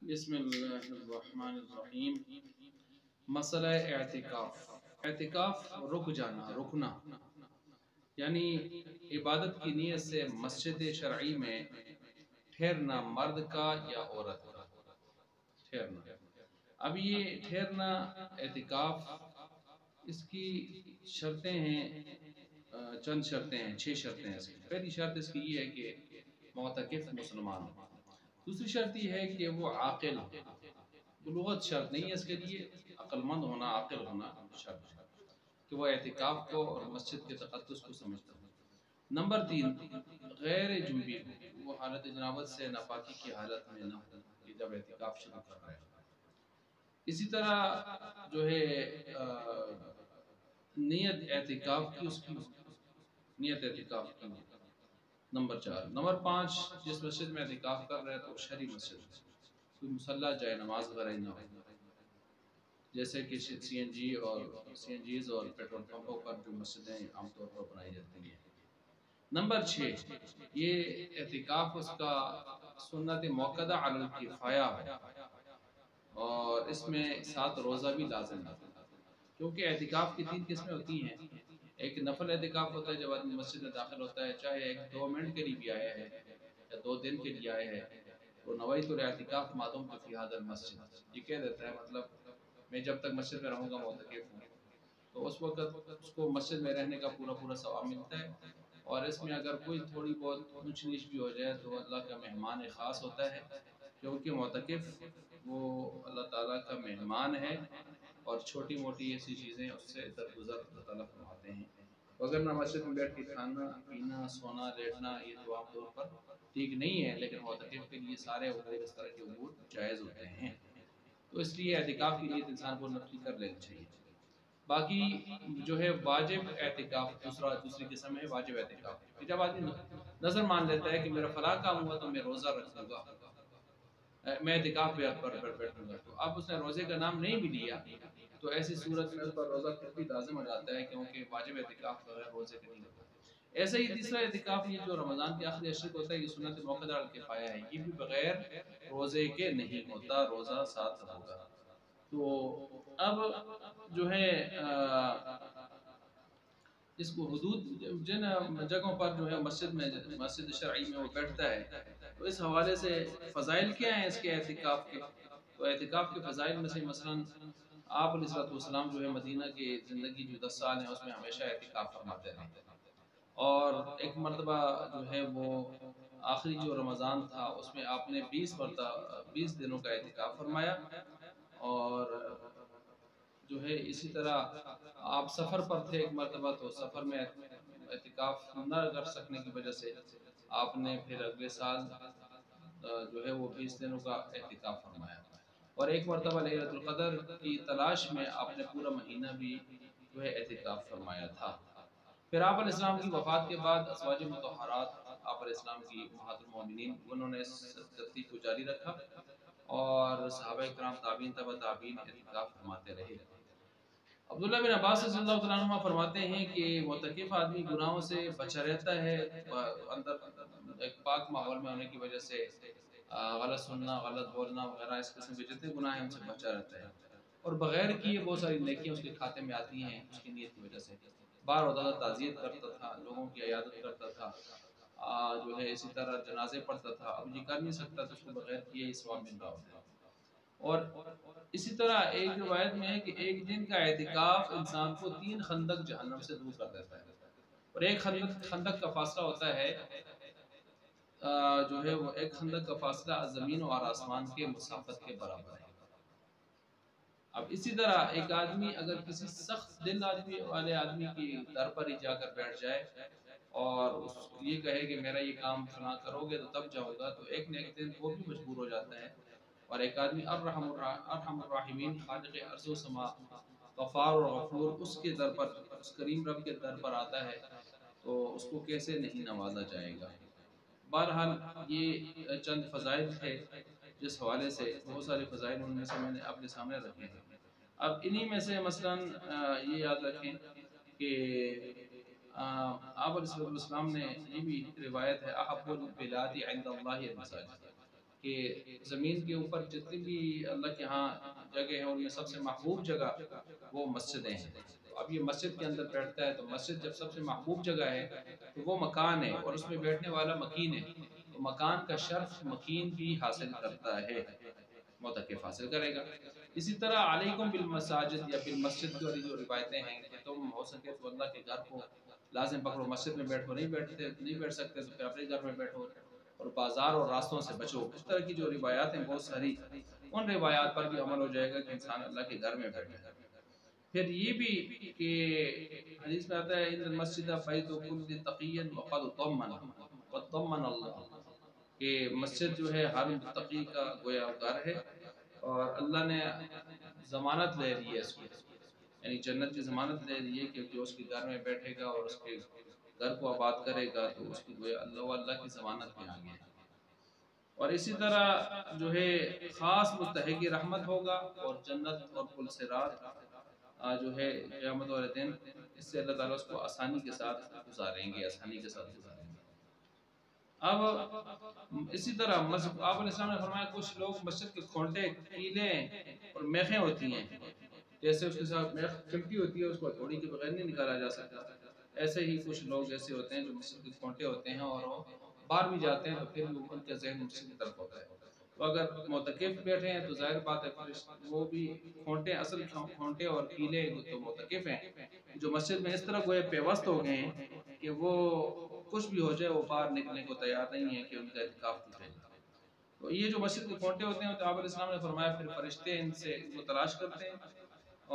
بسم اللہ الرحمن الرحیم۔ مسئلہ اعتکاف۔ اعتکاف رک جانا، رکنا، یعنی عبادت کی نیت سے مسجد شرعی میں ٹھہرنا، مرد کا یا عورت کا ٹھہرنا۔ اب یہ ٹھہرنا اعتکاف، اس کی شرطیں ہیں، چند شرطیں ہیں، 6 شرطیں ہیں اس کی۔ پہلی شرط اس کی یہ ہے کہ معتکف مسلمان ہو۔ دوسری شرط یہ ہے کہ وہ عاقل ہو، بلوغت شرط نہیں ہے اس کے لیے، عقل مند ہونا، عاقل ہونا شرط ہے کہ وہ اعتکاف کو اور مسجد کے تقدس کو سمجھتا ہو۔ نمبر 3، غیر جنبی ہو، وہ حالت جنابت سے ناپاکی کی حالت میں نہ ہو کہ جب اعتکاف شروع کر رہا ہے۔ اسی طرح جو ہے نیت اعتکاف کی، اس کی نیت اعتکاف کی نیت۔ نمبر 4۔ نمبر 5، جس مسجد میں اعتکاف کر رہے تو شرعی مسجد، کوئی مصلی جائے نماز وغیرہ نہ ہو، جیسے کہ سی این جیز اور پیٹرول پمپوں پر جو مسجدیں عام طور پر بنائی جاتی ہیں۔ نمبر 6، یہ اعتکاف اس کا سنت موقدہ علی الکفایہ ہے، اور اس میں 7 روزہ بھی لازم ہے، کیونکہ اعتکاف کی 3 قسمیں ہوتی ہیں۔ ایک نفل اعتکاف ہوتا ہے، جب آدمی مسجد میں داخل ہوتا ہے، چاہے 1-2 منٹ کے لیے بھی آیا ہے یا 2 دن کے لیے آیا ہے، تو نویت الاعتکاف ما دمت فی ھذا المسجد، یہ کہہ دیتا ہے مطلب میں جب تک مسجد میں رہوں گا معتکف ہوں، تو اس وقت اس کو مسجد میں رہنے کا پورا ثواب ملتا ہے۔ اور اس میں اگر کوئی تھوڑی بہت اونچ نیچ بھی ہو جائے تو اللہ کا مہمان خاص ہوتا ہے، کیونکہ معتکف وہ اللہ تعالیٰ کا مہمان ہے، اور چھوٹی موٹی ایسی چیزیں اس سے درگزر اللہ تعالیٰ فرماتے ہیں۔ اگر نہ مسجد میں بیٹھ کے کھانا پینا سونا لیٹنا، یہ تو عام طور پر ٹھیک نہیں ہے، لیکن معتکف کے لیے سارے امور، اس طرح کے امور جائز ہوتے ہیں، تو اس لیے اعتکاف کی نیت انسان کو نفلی کر لینی چاہیے۔ باقی جو ہے واجب اعتکاف، دوسری قسم ہے واجب اعتکاف، کہ جب آدمی نظر مان لیتا ہے کہ میرا فلاں کام ہوا تو میں روزہ رکھوں گا، میں اعتکاف پر بیٹھوں گا، تو اب اس نے روزے کا نام نہیں بھی لیا، تو ایسی صورت میں اس پر روزہ پھر بھی لازم ہو جاتا ہے، کیونکہ واجب اعتکاف بغیر روزے کے نہیں ہوتا۔ ایسا ہی تیسرا اعتکاف، یہ جو رمضان کے آخری عشر ہوتا ہے، یہ سنت موقدہ علی الکفایہ ہے، یہ بھی بغیر روزے کے نہیں ہوتا، روزہ ساتھ ہوگا۔ تو اب جو ہے اس کو حدود، جن جگہوں پر جو ہے مسجد شرعی میں وہ بیٹھتا ہے، تو اس حوالے سے فضائل کیا ہیں اس کے اعتکاف کے؟ تو اعتکاف کے فضائل میں سے مثلا آپ علیہ السلام جو ہے مدینہ کی زندگی جو 10 سال ہیں اس میں ہمیشہ اعتکاف فرماتے رہے، اور ایک مرتبہ جو ہے وہ آخری جو رمضان تھا اس میں آپ نے 20 دنوں کا اعتکاف فرمایا، اور جو ہے اسی طرح آپ سفر پر تھے ایک مرتبہ، تو سفر میں اعتکاف نہ کر سکنے کی وجہ سے آپ نے پھر اگلے سال جو ہے وہ 20 دنوں کا اعتکاف فرمایا، اور ایک مرتبہ لیلۃ القدر کی تلاش میں آپ نے پورا مہینہ بھی جو ہے اعتکاف فرمایا تھا۔ پھر آپ علیہ السلام کی وفات کے بعد ازواج مطہرات آپ علیہ السلام کی امہات المومنین، انہوں نے اس ترتیب کو جاری رکھا، اور صحابہ کرام تابعین تبع تابعین اعتکاف فرماتے رہے۔ عبداللہ بن عباس رضی اللہ عنہ فرماتے ہیں کہ معتکف آدمی گناہوں سے بچا رہتا ہے، اندر ایک پاک ماحول میں ہونے کی وجہ سے غلط سننا، غلط بولنا وغیرہ اس قسم کے جتنے گناہ ہیں ان سے بچا رہتا ہے، اور بغیر کیے بہت ساری نیکیاں اس کے کھاتے میں آتی ہیں اس کی نیت کی وجہ سے۔ بار ہوتا تھا، تعزیت کرتا تھا، لوگوں کی عیادت کرتا تھا، جو ہے اسی طرح جنازے پڑھتا تھا، اب یہ کر نہیں سکتا تو اس کو بغیر کیے ہی ثواب مل رہا ہوتا ہے۔ اور اسی طرح ایک روایت میں ہے کہ ایک دن کا اعتکاف انسان کو 3 خندق جہنم سے دور کر دیتا ہے، اور ایک خندق کا فاصلہ ہوتا ہے جو ہے وہ ایک خندق کا فاصلہ زمین اور آسمان کے مسافت کے برابر ہے۔ اب اسی طرح ایک آدمی اگر کسی سخت دل والے آدمی کی در پر ہی جا کر بیٹھ جائے اور یہ کہے کہ میرا یہ کام فلاں کرو گے تو تب جاؤں گا، تو ایک نہ ایک دن وہ بھی مجبور ہو جاتا ہے، اور ایک آدمی ارحم الراحمین خالق ارض و سما غفار و غفور اس کے در پر، اس کریم رب کے در پر آتا ہے، تو اس کو کیسے نہیں نوازا جائے گا۔ بہرحال یہ چند فضائل تھے جس حوالے سے، بہت سارے فضائل ان میں سے میں نے اپنے سامنے رکھے ہیں۔ اب انہی میں سے مثلا یہ یاد رکھیں کہ آپ علیہ السلام نے، یہ بھی روایت ہے، احب البلاد عند اللہ المساجد، کہ زمین کے اوپر جتنی بھی اللہ کے ہاں جگہ ہیں ان میں سب سے محبوب جگہ وہ مسجدیں ہیں. تو اب یہ مسجد کے اندر بیٹھتا ہے تو مسجد جب سب سے محبوب جگہ ہے تو وہ مکان ہے اور اس میں بیٹھنے والا مکین ہے، تو مکان کا شرف مکین بھی حاصل کرتا ہے، معتکف حاصل کرے گا. اسی طرح علیکم بالمساجد یا بالمسجد کی والی جو روایتیں ہیں کہ تم ہو سکے تو اللہ کے گھر کو لازم پکڑو، مسجد میں بیٹھو، نہیں بیٹھ سکتے تو پھر اپنے گھر میں بیٹھو، اور بازار اور راستوں سے بچو. اس طرح کی جو روایات ہیں بہت ساری، ان روایات پر بھی عمل ہو جائے گا کہ انسان اللہ کے گھر میں بیٹھے. پھر یہ بھی کہ حدیث میں آتا ہے ان المسجد بیت کل تقی وقد ضمن اللہ، کہ مسجد جو ہے ہر متقی کا گویا گھر ہے، اور اللہ نے ضمانت لے لی ہے اس کی، یعنی جنت کی ضمانت لے لی ہے کہ جو اس کے گھر میں بیٹھے گا اور اس کے گھر کو آباد کرے گا تو اس کی گویا اللہ کی ضمانت میں آگے ہے. اور اسی طرح جو ہے خاص مستحق رحمت ہوگا، اور جنت اور پل صراط جو ہے قیامت والے دن اس سے اللہ تعالیٰ اس کو آسانی کے ساتھ گزاریں گے. اب اسی طرح آپ علیہ السلام نے فرمایا کچھ لوگ مسجد کے کھونٹے، کیلیں اور میخیں ہوتی ہیں، جیسے اس کے ساتھ میخ چمٹی ہوتی ہے اس کو ہتھوڑی کے بغیر نہیں نکالا جا سکتا، ایسے ہی کچھ لوگ ایسے ہوتے ہیں جو مسجد کے کھونٹے ہوتے ہیں اور وہ باہر بھی جاتے ہیں تو پھر بھی ان کا ذہن مسجد کی طرف ہوتا ہے. تو اگر معتکف بیٹھے ہیں تو ظاہر بات ہے وہ بھی کھونٹے، اصل کھونٹے اور کیلے تو معتکف ہیں جو مسجد میں اس طرح گویا پیوست ہو گئے ہیں کہ وہ کچھ بھی ہو جائے وہ باہر نکلنے کو تیار نہیں ہے کہ ان کا اعتکاف ٹوٹے. تو یہ جو مسجد کے کھونٹے ہوتے ہیں تو آپ علیہ السلام نے فرمایا پھر فرشتے ان سے ان کو تلاش کرتے ہیں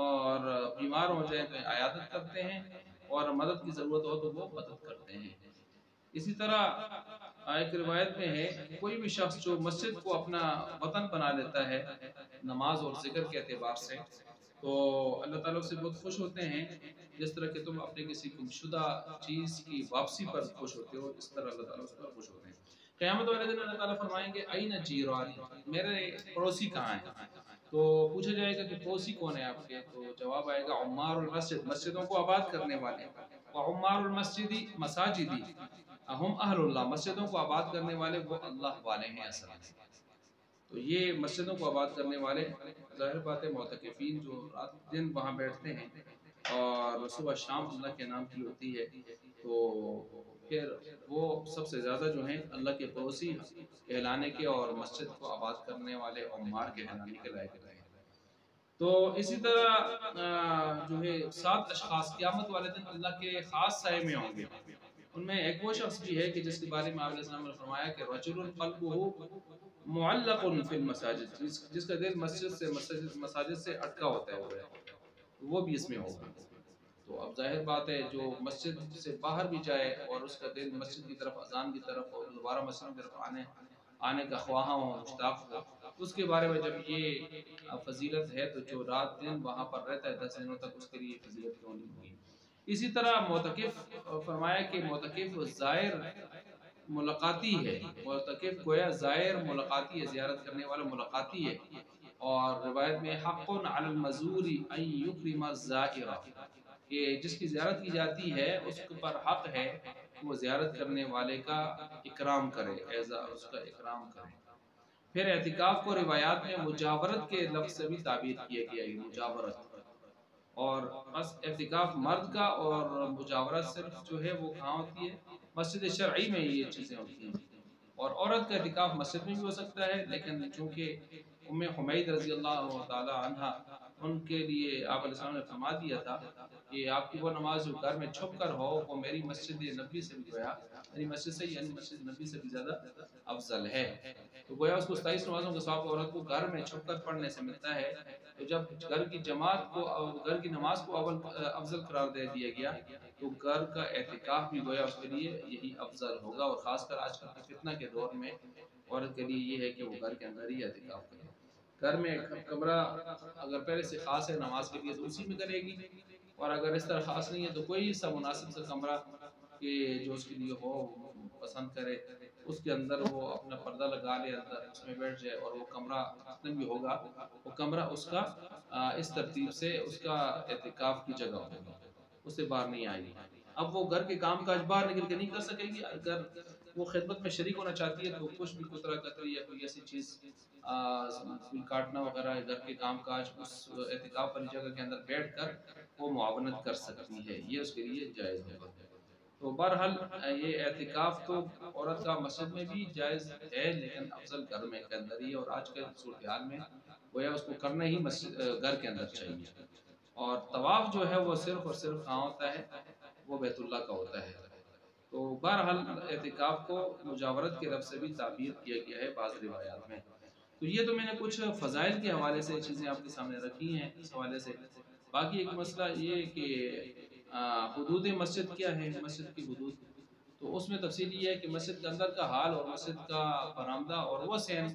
اور بیمار ہو جائیں تو عیادت کرتے ہیں، اور مدد کی ضرورت ہو تو وہ مدد کرتے ہیں. اسی طرح ایک روایت میں ہے کوئی بھی شخص جو مسجد کو اپنا وطن بنا لیتا ہے نماز اور ذکر کے اعتبار سے تو اللہ تعالیٰ سے بہت خوش ہوتے ہیں، جس طرح کہ تم اپنے کسی گمشدہ چیز کی واپسی پر خوش ہوتے ہو اس طرح اللہ تعالیٰ اس پر خوش ہوتے ہیں. قیامت والے دن اللہ تعالیٰ فرمائیں گے این جیرانی، میرے پڑوسی کہاں ہیں؟ تو پوچھا جائے گا کہ پڑوسی کون ہے آپ کے؟ تو جواب آئے گا عمار المسجد، مسجدوں کو آباد کرنے والے، وعمار المسجد مساجدی ہم اہل اللہ، مسجدوں کو آباد کرنے والے وہ اللہ والے ہیں اصل میں. تو یہ مسجدوں کو آباد کرنے والے ظاہر بات ہے معتکفین جو رات دن وہاں بیٹھتے ہیں اور صبح شام اللہ کے نام کی ہوتی ہے، تو پھر وہ سب سے زیادہ جو ہیں اللہ کے پڑوسی کہلانے کے اور مسجد کو آباد کرنے والے عمار کہلانے کے لائق رہے. تو اسی طرح جو ہے 7 اشخاص قیامت والے دن اللہ کے خاص سائے میں ہوں گے. ان میں ایک وہ شخص بھی ہے کہ جس کے بارے میں آپ علیہ السلام نے فرمایا کہ رجل قلبہ معلق فی المساجد، جس کا دل مساجد سے اٹکا ہوتا ہے وہ بھی اس میں ہوگا. تو اب ظاہر بات ہے جو مسجد سے باہر بھی جائے اور اس کا دل مسجد کی طرف، اذان کی طرف اور دوبارہ مسجد کی طرف آنے کا خواہاں ہو، مشتاق ہو، اس کے بارے میں جب یہ فضیلت ہے تو جو رات دن وہاں پر رہتا ہے 10 دنوں تک اس کے لیے فضیلت کیوں نہیں ہوگی. اسی طرح معتکف فرمایا کہ معتکف زائر ملاقاتی ہے، معتکف گویا زائر ملاقاتی ہے، زیارت کرنے والا ملاقاتی ہے. اور روایت میں حق علی المزور ان یکرم الزائر، کہ جس کی زیارت کی جاتی ہے اس پر حق ہے وہ زیارت کرنے والے کا اکرام کرے، اس کا اکرام کرے. پھر اعتکاف کو روایات میں مجاورت کے لفظ سے بھی تعبیر کیا گیا ہے، مجاورت. اور بس اعتکاف مرد کا اور مجاورت صرف جو ہے وہ کہاں ہوتی ہے؟ مسجد شرعی میں یہ چیزیں ہوتی ہیں. اور عورت کا اعتکاف مسجد میں بھی ہو سکتا ہے، لیکن چونکہ ام حمید رضی اللہ تعالی عنہ ان کے لیے آپ علیہ السلام نے فرما دیا تھا کہ آپ کی وہ نماز جو گھر میں چھپ کر ہو وہ میری مسجد نبی سے بھی گویا میری مسجد سے یعنی مسجد نبی سے بھی زیادہ افضل ہے. تو گویا اس کو 27 نمازوں کے ثواب عورت کو گھر میں چھپ کر پڑھنے سے ملتا ہے. تو جب گھر کی جماعت کو، گھر کی نماز کو افضل قرار دے دیا گیا تو گھر کا اعتکاف بھی گویا اس کے لیے یہی افضل ہوگا. اور خاص کر آج کل کے فتنہ کے دور میں عورت کے لیے یہ ہے کہ وہ گھر کے اندر ہی اعتکاف کرے. گھر میں کمرہ اگر پہلے سے خاص ہے نماز کے لیے تو اسی میں کرے گی، اور اگر اس طرح خاص نہیں ہے تو کوئی سا مناسب سا کمرہ کہ جو اس کے لیے ہو پسند کرے اس کے اندر وہ اپنا پردہ لگا لے، اندر اس میں بیٹھ جائے، اور وہ کمرہ جتنا بھی ہوگا وہ کمرہ اس کا اس ترتیب سے اس کا اعتکاف کی جگہ ہوگی، اس سے باہر نہیں آئے گی. اب وہ گھر کے کام کاج باہر نکل کے نہیں کر سکے گی، اگر وہ خدمت میں شریک ہونا چاہتی ہے تو کچھ بھی کترا کتری یا کوئی ایسی چیز کوئی کاٹنا وغیرہ گھر کے کام کاج اس اعتکاف والی جگہ کے اندر بیٹھ کر وہ معاونت کر سکتی ہے، یہ اس کے لیے جائز ہوگا۔ تو بہرحال یہ اعتکاف تو عورت کا مسجد میں بھی جائز ہے، لیکن افضل گھر میں کے اندر ہی، اور آج کے صورتحال میں گویا اس کو کرنا ہی مسجد گھر کے اندر چاہیے۔ اور طواف جو ہے وہ صرف اور صرف کہاں ہوتا ہے، وہ بیت اللہ کا ہوتا ہے۔ تو بہرحال اعتکاف کو مجاورت کے لفظ سے بھی تعبیر کیا گیا ہے بعض روایات میں۔ تو یہ تو میں نے کچھ فضائل کے حوالے سے چیزیں آپ کے سامنے رکھی ہیں اس حوالے سے۔ باقی ایک مسئلہ یہ کہ حدود مسجد کیا ہے، مسجد کی حدود، تو اس میں تفصیل یہ ہے کہ مسجد کے اندر کا حال اور مسجد کا برآمدہ اور وہ سین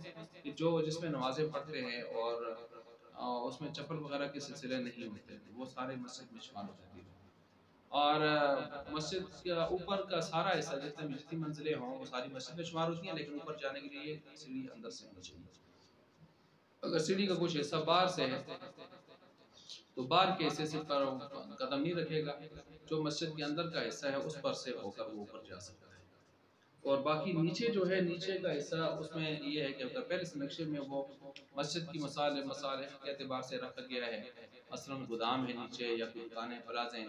جو جس میں نمازیں پڑھتے ہیں اور اس میں چپل وغیرہ کے سلسلے نہیں ہوتے، وہ سارے مسجد میں شمار ہو جاتی ہیں۔ اور مسجد کے اوپر کا سارا حصہ جتنی منزلیں ہوں وہ ساری مسجد میں شمار ہوتی ہیں، لیکن اوپر جانے کے لیے سیڑھی اندر سے ہونی چاہیے۔ اگر سیڑھی کا کچھ حصہ باہر سے ہے تو باہر کے حصے سے پر قدم نہیں رکھے گا، جو مسجد کے اندر کا حصہ ہے اس پر سے ہو کر وہ اوپر جا سکتا ہے۔ اور باقی نیچے جو ہے، نیچے کا حصہ اس میں یہ ہے کہ اگر پہلے سے نقشے میں وہ مسجد کی مصالح کے اعتبار سے رکھا گیا ہے، مثلا گودام ہے نیچے یا کوئی دکانیں پلازے ہیں،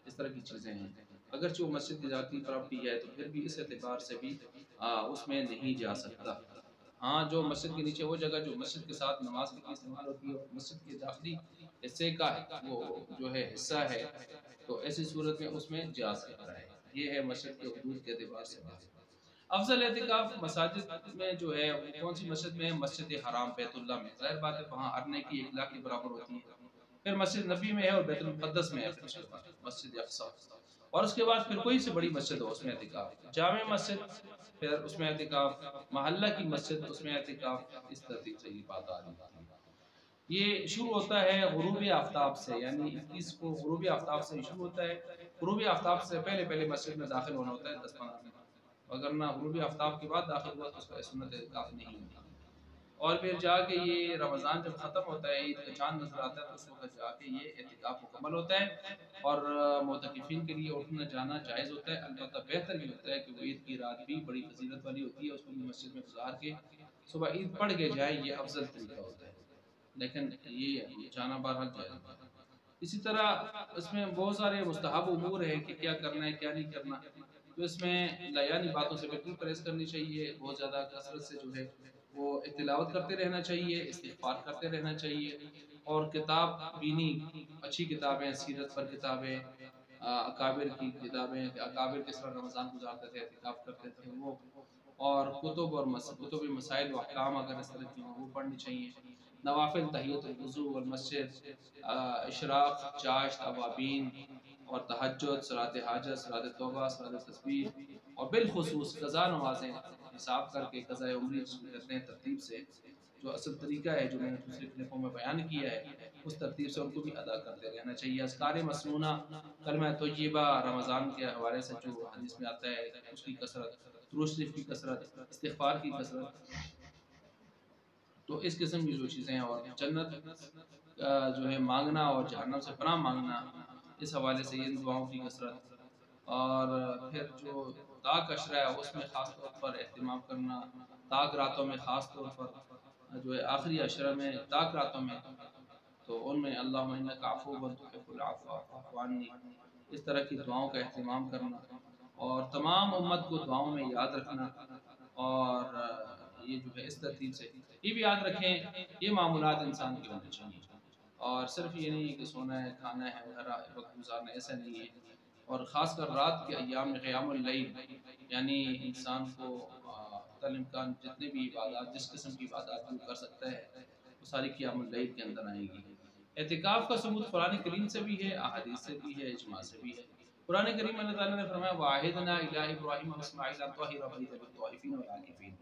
اس طرح کی چیزیں ہیں، اگرچہ وہ مسجد کی ذاتی پراپرٹی ہے تو پھر بھی اس اعتبار سے بھی اس میں نہیں جا سکتا۔ ہاں جو مسجد کے نیچے وہ جگہ جو مسجد کے ساتھ نماز کے لیے استعمال ہوتی ہے اور مسجد کے داخلی حصے کا وہ جو ہے حصہ ہے، تو ایسی صورت میں اس میں جا سکتا ہے۔ یہ ہے مسجد کے حدود کے اعتبار سے بات۔ افضل اعتکاف مساجد میں جو ہے کون سی مسجد میں؟ مسجد حرام بیت اللہ میں، ظاہر بات ہے وہاں ہر نیکی 1 لاکھ کے برابر ہوتی ہے۔ پھر مسجد نبی میں ہے اور بیت المقدس میں ہے، پھر اس کے بعد مسجد اقصی، اور اس کے بعد پھر کوئی سے بڑی مسجد ہو اس میں اعتکاف، جامع مسجد پھر اس میں اعتکاف، محلہ کی مسجد اس میں اعتکاف، اس ترتیب سے یہ بات آ رہی ہے۔ یہ شروع ہوتا ہے غروب آفتاب سے، یعنی 21 کو غروب آفتاب سے شروع ہوتا ہے۔ غروب آفتاب سے پہلے مسجد میں داخل ہونا ہوتا ہے 10-15 منٹ، اگر نہ غروب آفتاب کے بعد داخل ہوا تو اس کا سنت اعتکاف نہیں ہوتی۔ اور پھر جا کے یہ رمضان جب ختم ہوتا ہے، عید کا چاند نظر آتا ہے تو اس وقت جا کے یہ اعتکاف مکمل ہوتا ہے، اور معتکفین کے لیے اٹھنا جانا جائز ہوتا ہے۔ البتہ بہتر یہ ہوتا ہے کہ وہ عید کی رات بھی بڑی فضیلت والی ہوتی ہے، اس کو بھی مسجد میں گزار کے صبح عید پڑھ کے جائیں، یہ افضل طریقہ ہوتا ہے، لیکن یہ جانا بہرحال جائز ہوتا ہے۔ اسی طرح اس میں بہت سارے مستحب امور ہیں کہ کیا کرنا ہے کیا نہیں کرنا، تو اس میں لایانی باتوں سے بالکل پرہیز کرنی چاہیے، بہت زیادہ کثرت سے جو ہے وہ تلاوت کرتے رہنا چاہیے، استغفار کرتے رہنا چاہیے، اور کتاب بینی، اچھی کتابیں، سیرت پر کتابیں، اکابر کی کتابیں، اکابر کس طرح رمضان گزارتے تھے، اعتکاف کرتے تھے وہ، اور کتب اور کتب مسائل و احکام اگر اس طرح کی وہ پڑھنی چاہیے۔ نوافل، تحیۃ الوضو والمسجد، اشراق، چاشت، اوابین اور تہجد، صلاۃ حاجت، صلاۃ توبہ، صلاۃ تسبیح، اور بالخصوص قضا نمازیں حساب کر کے، قضاء عمری جس کو کہتے ہیں ترتیب سے، جو اصل طریقہ ہے جو میں نے دوسرے کلپوں میں بیان کیا ہے، اس ترتیب سے ان کو بھی ادا کرتے رہنا چاہیے۔ اذکار مسنونہ، کلمہ طیبہ، رمضان کے حوالے سے جو حدیث میں آتا ہے اس کی کثرت، درود شریف کی کثرت، استغفار کی کثرت، تو اس قسم کی جو چیزیں ہیں، اور جنت جو ہے مانگنا اور جہنم سے پناہ مانگنا، اس حوالے سے ان دعاؤں کی کثرت، اور پھر جو تاک عشرہ ہے اس میں خاص طور پر اہتمام کرنا، تاک راتوں میں خاص طور پر جو ہے آخری عشرہ میں تاک راتوں میں، تو ان میں اللہم انک عفو تحب العفو فاعف عنی، اس طرح کی دعاؤں کا اہتمام کرنا، اور تمام امت کو دعاؤں میں یاد رکھنا، اور یہ جو ہے اس ترتیب سے یہ بھی یاد رکھیں، یہ معمولات انسان کے ہونے چاہیے، اور صرف یہ نہیں کہ سونا ہے، کھانا ہے وغیرہ وقت گزارنا، ایسا نہیں ہے۔ اور خاص کر رات کے ایام میں قیام اللیل، یعنی انسان کو امکان جتنے بھی عبادات، جس قسم کی عبادات وہ کر سکتا ہے، وہ ساری قیام اللیل کے اندر آئیں گی۔ اعتکاف کا ثبوت قرآن کریم سے بھی ہے، احادیث سے بھی ہے، اجماع سے بھی ہے۔ قرآن کریم میں اللہ تعالیٰ نے فرمایا وَعَاهِدْنَا إِلَىٰ إِبْرَاهِيمَ وَإِسْمَاعِيلَ أَن طَهِّرَ بَيْتِيَ لِلطَّائِفِينَ وَالْعَاكِفِينَ،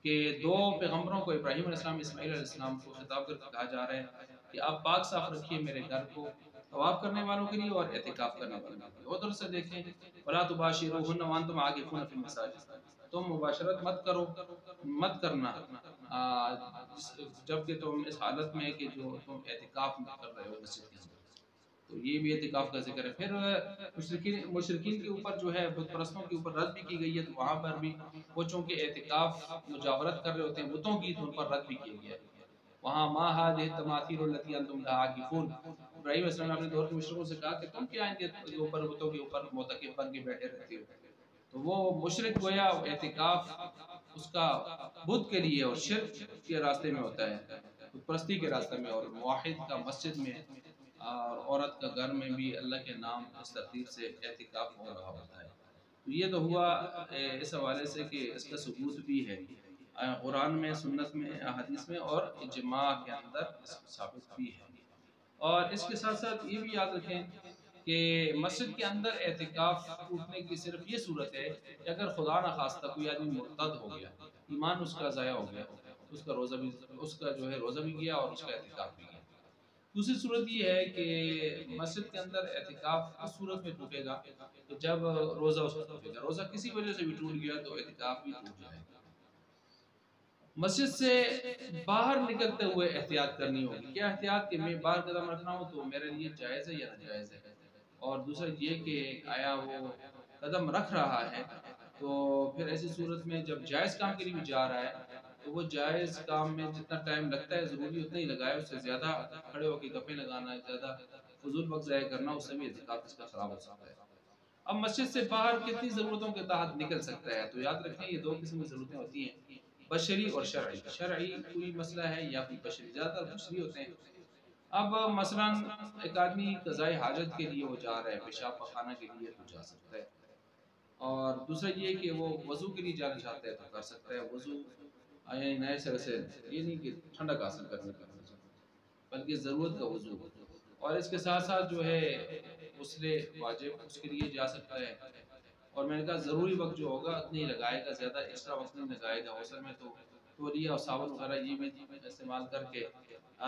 کہ دو پیغمبروں کو، ابراہیم علیہ السلام، اسماعیل علیہ السلام کو خطاب کر کے کہا جا رہا ہے کہ آپ پاک صاف رکھیے میرے گھر کو، طواف کرنے والوں کے لیے اور اعتکاف کرنے والوں کے لیے۔ ادھر سے دیکھیں وَلَا تُبَاشِرُوهُنَّ وَأَنْتُمْ عَاكِفُونَ فِي الْمَسَاجِدِ، تم مباشرت مت کرو، مت کرنا جبکہ تم اس حالت میں کہ جو تم اعتکاف کر رہے ہو مسجد کے اندر۔ تو یہ بھی اعتکاف کا ذکر ہے۔ پھر مشرکین کے اوپر جو ہے بت پرستوں کے اوپر رد بھی کی گئی ہے، تو وہاں پر بھی وہ چونکہ اعتکاف مجاورت کر رہے ہوتے ہیں بتوں کی، تو ان پر رد بھی کیا گیا ہے۔ وہاں ما هذه التماثيل التي انتم لها عاکفون، ابراہیم علیہ السلام نے اپنے دور کے مشرکوں سے کہا کہ تم کیا ان کے اوپر بتوں کے اوپر معتکف بن کے بیٹھے رہتے ہو؟ تو وہ مشرک گویا اعتکاف اس کا بت کے لیے اور شرک کے راستے میں ہوتا ہے، بت پرستی کے راستے میں، اور موحد کا مسجد میں اور عورت کا گھر میں بھی اللہ کے نام اس ترتیب سے اعتکاف ہو رہا ہوتا ہے۔ تو یہ تو ہوا اس حوالے سے کہ اس کا ثبوت بھی ہے قرآن میں، سنت میں، حدیث میں، اور اجماع کے اندر اس کو ثابت بھی ہے۔ اور اس کے ساتھ ساتھ یہ بھی یاد رکھیں کہ مسجد کے اندر اعتکاف ٹوٹنے کی صرف یہ صورت ہے کہ اگر خدا نخواستہ کوئی آدمی مرتد ہو گیا، ایمان اس کا ضائع ہو گیا، اس کا روزہ بھی، اس کا جو ہے روزہ بھی گیا اور اس کا اعتکاف بھی گیا۔ دوسری صورت یہ ہے کہ مسجد کے اندر اعتکاف اس صورت میں ٹوٹے گا کہ جب روزہ اس کا ٹوٹے گا، روزہ کسی وجہ سے بھی ٹوٹ گیا تو اعتکاف بھی ٹوٹ جائے گا۔ مسجد سے باہر نکلتے ہوئے احتیاط کرنی ہوگی۔ کیا احتیاط کہ میں باہر قدم رکھنا ہوں تو میرے لیے جائز ہے یا ناجائز ہے، اور دوسرا یہ کہ آیا وہ قدم رکھ رہا ہے تو پھر ایسی صورت میں جب جائز کام کے لیے بھی جا رہا ہے تو وہ جائز کام میں جتنا ٹائم لگتا ہے ضروری اتنا ہی لگائے، اس سے زیادہ کھڑے ہو کے گپیں لگانا، زیادہ فضول وقت ضائع کرنا، اس سے بھی اعتکاف اس کا خراب ہو سکتا ہے۔ اب مسجد سے باہر کتنی ضرورتوں کے تحت نکل سکتا ہے، تو یاد رکھیں یہ دو قسم کی ضرورتیں ہوتی ہیں، بشری اور شرعی۔ شرعی کوئی مسئلہ ہے یا کوئی بشری، زیادہ تر بشری ہوتے ہیں۔ اب مثلا ایک آدمی قضاء حاجت کے لیے وہ جا رہا ہے، پیشاب پخانہ کے لیے تو جا سکتا ہے، اور دوسرا یہ کہ وہ وضو کے لیے جانا چاہتا ہے تو کر سکتا ہے۔ وضو یعنی نئے سر سے، یہ نہیں کہ ٹھنڈک حاصل کرنے کا وضو، بلکہ ضرورت کا وضو، اور اس کے ساتھ ساتھ جو ہے غسل واجب اس کے لیے جا سکتا ہے۔ اور میں نے کہا ضروری وقت جو ہوگا اتنا ہی لگائے گا، زیادہ ایکسٹرا وقت نہیں لگائے گا۔ غسل میں تو تولیہ اور صابن وغیرہ یہ بھی استعمال کر کے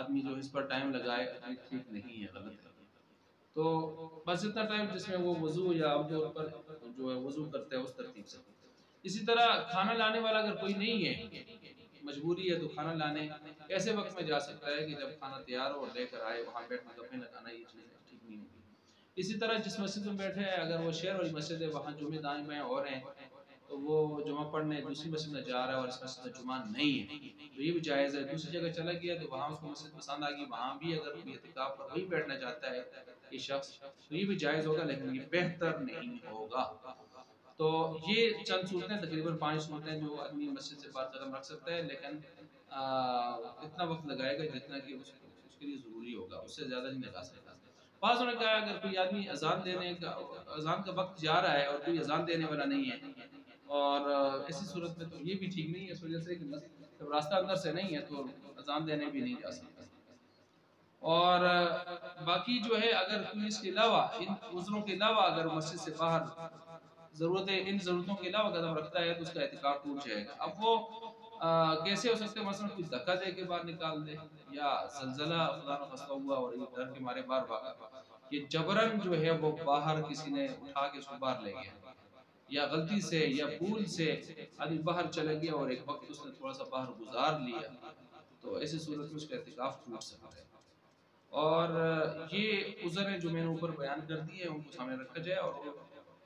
آدمی جو اس پر ٹائم لگائے ٹھیک نہیں ہے، غلط ہے۔ تو بس اتنا ٹائم جس میں وہ وضو یا عام طور پر جو ہے وضو کرتا ہے اس ترتیب سے۔ اسی طرح کھانا لانے والا اگر کوئی نہیں ہے، مجبوری ہے تو کھانا لانے ایسے وقت میں جا سکتا ہے کہ جب کھانا تیار ہو اور لے کر آئے، وہاں بیٹھ کے گپیں لگانا یہ چیز ٹھیک نہیں ہوگی۔ اسی طرح جس مسجد میں بیٹھے ہیں، اگر وہ شہر والی مسجد ہے، وہاں جمعہ دائیں بائیں ہو رہے ہیں تو وہ جمعہ پڑھنے دوسری مسجد میں جا رہا ہے اور اس مسجد میں جمعہ نہیں ہے تو یہ بھی جائز ہے۔ دوسری جگہ چلا گیا تو وہاں اس کو مسجد پسند آ گئی، وہاں بھی اگر کوئی اعتکاف پر وہی بیٹھنا چاہتا ہے یہ شخص تو یہ بھی جائز ہوگا، لیکن یہ بہتر نہیں ہوگا۔ تو یہ چند صورتیں، تقریباً 5 صورتیں جو آدمی مسجد سے باہر قدم رکھ سکتا ہے، لیکن اتنا وقت لگائے گا جتنا کہ اس کے لیے ضروری ہوگا، اس سے زیادہ نہیں لگا سکتا۔ بعض نے کہا اگر کوئی آدمی اذان کا وقت جا رہا ہے اور کوئی اذان دینے والا نہیں ہے، اور ایسی صورت میں تو یہ بھی ٹھیک نہیں ہے، اس وجہ سے کہ جب راستہ اندر سے نہیں ہے تو اذان دینے بھی نہیں جا سکتا۔ اور باقی جو ہے اگر کوئی اس کے علاوہ، ان عذروں کے علاوہ اگر مسجد سے باہر ان ضرورتوں کے علاوہ قدم رکھتا ہے تو اس کا اعتکاف ٹوٹ جائے گا۔ اب وہ کیسے ہو سکتے ہیں؟ مثلا کوئی دھکا دے کے باہر نکال دے، یا زلزلہ خدا نہ خواستہ ہوا اور یہ ڈر کے مارے باہر بھاگا، یہ جبرن جو ہے وہ باہر کسی نے اٹھا کے اس کو باہر لے گیا، یا غلطی سے یا بھول سے آدمی باہر چلا گیا اور ایک وقت اس نے تھوڑا سا باہر گزار لیا، تو ایسی صورت میں اس کا اعتکاف ٹوٹ سکتا ہے۔ اور یہ عذر ہیں جو میں نے اوپر بیان کر دی ہے، ان کو سامنے رکھا جائے، اور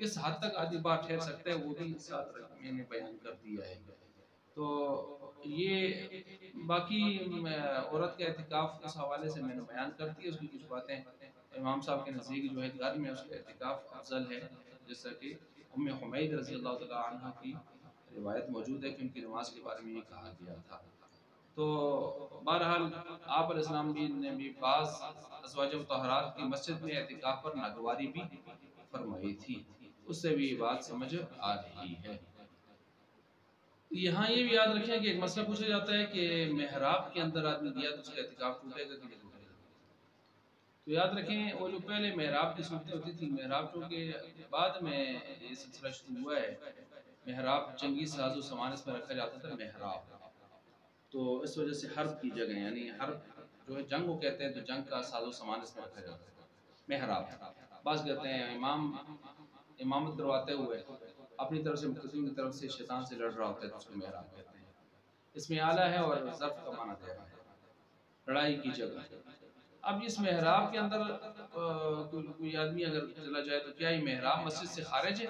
کس حد تک آدمی باہر ٹھہر سکتا ہے وہ بھی ساتھ میں نے بیان کر دیا ہے۔ تو یہ باقی عورت کا اعتکاف اس حوالے سے میں نے بیان کر دی ہے، اس کی کچھ باتیں امام صاحب کے نزدیک جو ہے گھر میں اس کا اعتکاف افضل ہے، جیسا کہ ام حمید رضی اللہ تعالیٰ عنہ کی روایت موجود ہے کہ ان کی نماز کے بارے میں یہ کہا گیا تھا۔ تو بہرحال آپ علیہ السلام نے بھی بعض ازواج مطہرات کی مسجد میں اعتکاف پر ناگواری بھی فرمائی تھی، اس سے بھی یہ بات سمجھ آ رہی ہے۔ یہاں یہ بھی یاد رکھیں کہ ایک مسئلہ پوچھا جاتا ہے کہ محراب کے اندر آدمی دیا تو اس کا اعتکاف ٹوٹے گا کہ نہیں ٹوٹے گا؟ تو یاد رکھیں وہ جو پہلے محراب کی صورتیں ہوتی تھی، محراب چونکہ بعد میں یہ سلسلہ شروع ہوا ہے، محراب جنگی ساز و سامان اس میں رکھا جاتا تھا محراب، تو اس وجہ سے حرب کی جگہ، یعنی حرب جو ہے جنگ کو کہتے ہیں، تو جنگ کا ساز و سامان اس میں رکھا جاتا ہے محراب۔ بعض کہتے ہیں امام امامت کرواتے ہوئے اپنی طرف سے مقتدین کی طرف سے شیطان سے لڑ رہا ہوتا ہے تو اس کو محراب کہتے ہیں۔ اس میں آلہ ہے اور ظرف کا معنی دے رہا ہے، لڑائی کی جگہ۔ اب اس محراب کے اندر کوئی آدمی اگر چلا جائے تو کیا یہ محراب مسجد سے خارج ہے؟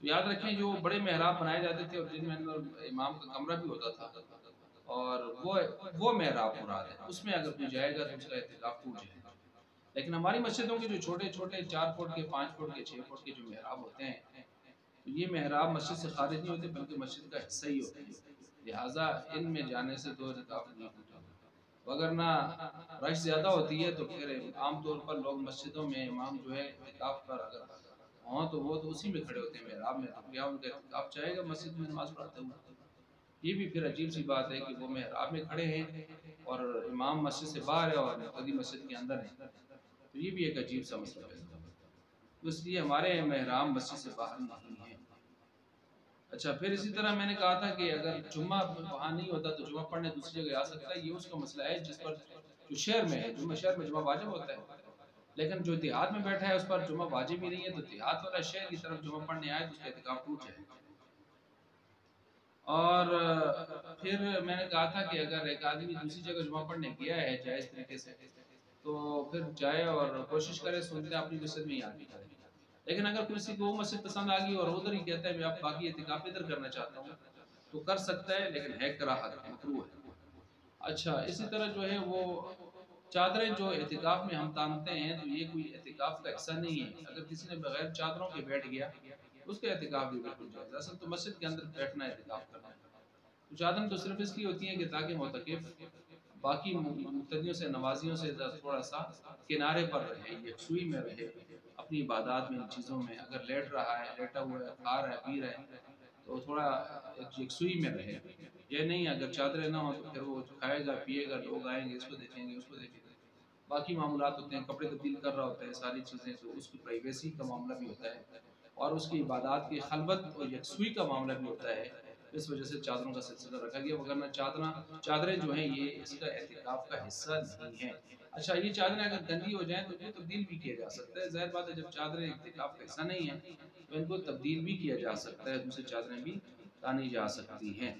تو یاد رکھیں جو بڑے محراب بنائے جاتے تھے اور جن میں اندر امام کا کمرہ بھی ہوتا تھا، اور وہ محراب مراد ہے، اس میں اگر کوئی جائے گا تو اس کا اعتکاف ٹوٹ جائے گا۔ لیکن ہماری مسجدوں کے جو چھوٹے چھوٹے 4 فٹ کے 5 فٹ کے 6 فٹ کے جو محراب ہوتے ہیں، تو یہ محراب مسجد سے خارج نہیں ہوتے بلکہ مسجد کا حصہ ہی ہوتے ہیں، لہٰذا ان میں جانے سے تو اعتکاف نہیں ٹوٹا، وگرنہ رش زیادہ ہوتی ہے تو پھر عام طور پر لوگ مسجدوں میں امام جو ہے اعتکاف پر اگر ہوں تو وہ تو اسی میں کھڑے ہوتے ہیں محراب میں، تو کیا ان کا اعتکاف چاہے گا مسجد میں نماز پڑھتے ہوئے؟ یہ بھی پھر عجیب سی بات ہے کہ وہ محراب میں کھڑے ہیں اور امام مسجد سے باہر ہے اور مقتدی مسجد کے اندر ہے، تو یہ بھی ایک عجیب سا مسئلہ ہے، تو اس لیے ہمارے محراب مسجد سے باہر نہیں ہیں۔ اچھا، پھر اسی طرح میں نے کہا تھا کہ اگر جمعہ وہاں نہیں ہوتا تو جمعہ پڑھنے دوسری جگہ آ سکتا ہے، یہ اس کا مسئلہ ہے جس پر جو شہر میں ہے، جمعہ شہر میں جمعہ واجب ہوتا ہے، لیکن جو دیہات میں بیٹھا ہے اس پر جمعہ واجب ہی نہیں ہے، تو دیہات والا شہر کی طرف جمعہ پڑھنے آئے تو اس کا اعتکاف ٹوٹ جائے گا۔ اور پھر میں نے کہا تھا کہ اگر ایک آدمی دوسری جگہ جمعہ پڑھنے گیا ہے جائز طریقے سے تو پھر جائے اور کوشش کرے سنتے اپنی مسجد میں ہی آدمی کرے، لیکن اگر کسی کو وہ مسجد پسند آ گئی اور ادھر ہی کہتا ہے میں آپ باقی اعتکاف ادھر کرنا چاہتا ہوں تو کر سکتا ہے، لیکن ہے کراہت، مکروہ ہے۔ اچھا، اسی طرح جو ہے وہ چادریں جو اعتکاف میں ہم تانتے ہیں تو یہ کوئی اعتکاف کا حصہ نہیں ہے، اگر کسی نے بغیر چادروں کے بیٹھ گیا اس کا اعتکاف بھی بالکل جائز ہے، اصل تو مسجد کے اندر بیٹھنا اعتکاف کرنا ہے۔ تو چادریں تو صرف اس لیے ہوتی ہیں کہ تاکہ معتکف باقی مقتدیوں سے نمازیوں سے تھوڑا سا کنارے پر رہے، یکسوئی میں رہے اپنی عبادات میں، ان چیزوں میں، اگر لیٹ رہا ہے، لیٹا ہوا ہے، کھا رہا ہے، پی رہا ہے تو تھوڑا یکسوئی میں رہے، یہ نہیں اگر چادریں نہ ہوں تو پھر وہ کھائے گا پیے گا، لوگ آئیں گے اس کو دیکھیں گے اس کو دیکھیں گے، باقی معاملات ہوتے ہیں، کپڑے تبدیل کر رہا ہوتا ہے، ساری چیزیں، تو اس کی پرائیویسی کا معاملہ بھی ہوتا ہے اور اس کی عبادات کی خلوت اور یکسوئی کا معاملہ بھی ہوتا ہے، اس وجہ سے چادروں کا سلسلہ رکھا گیا، وگرنہ چادریں جو ہیں یہ اس کا اعتکاف کا حصہ نہیں ہیں۔ اچھا، یہ چادریں اگر گندی ہو جائیں تو یہ تبدیل بھی کیا جا سکتا ہے، ظاہر بات ہے جب چادریں اعتکاف کا حصہ نہیں ہیں تو ان کو تبدیل بھی کیا جا سکتا ہے، دوسری چادریں بھی تانی جا سکتی ہیں۔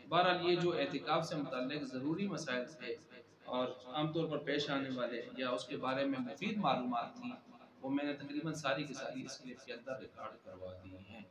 بہرحال یہ جو اعتکاف سے متعلق ضروری مسائل تھے اور عام طور پر پیش آنے والے یا اس کے بارے میں مفید معلومات تھیں، وہ میں نے تقریباً ساری کی ساری اس کلپ کے اندر ریکارڈ کروا دی ہیں۔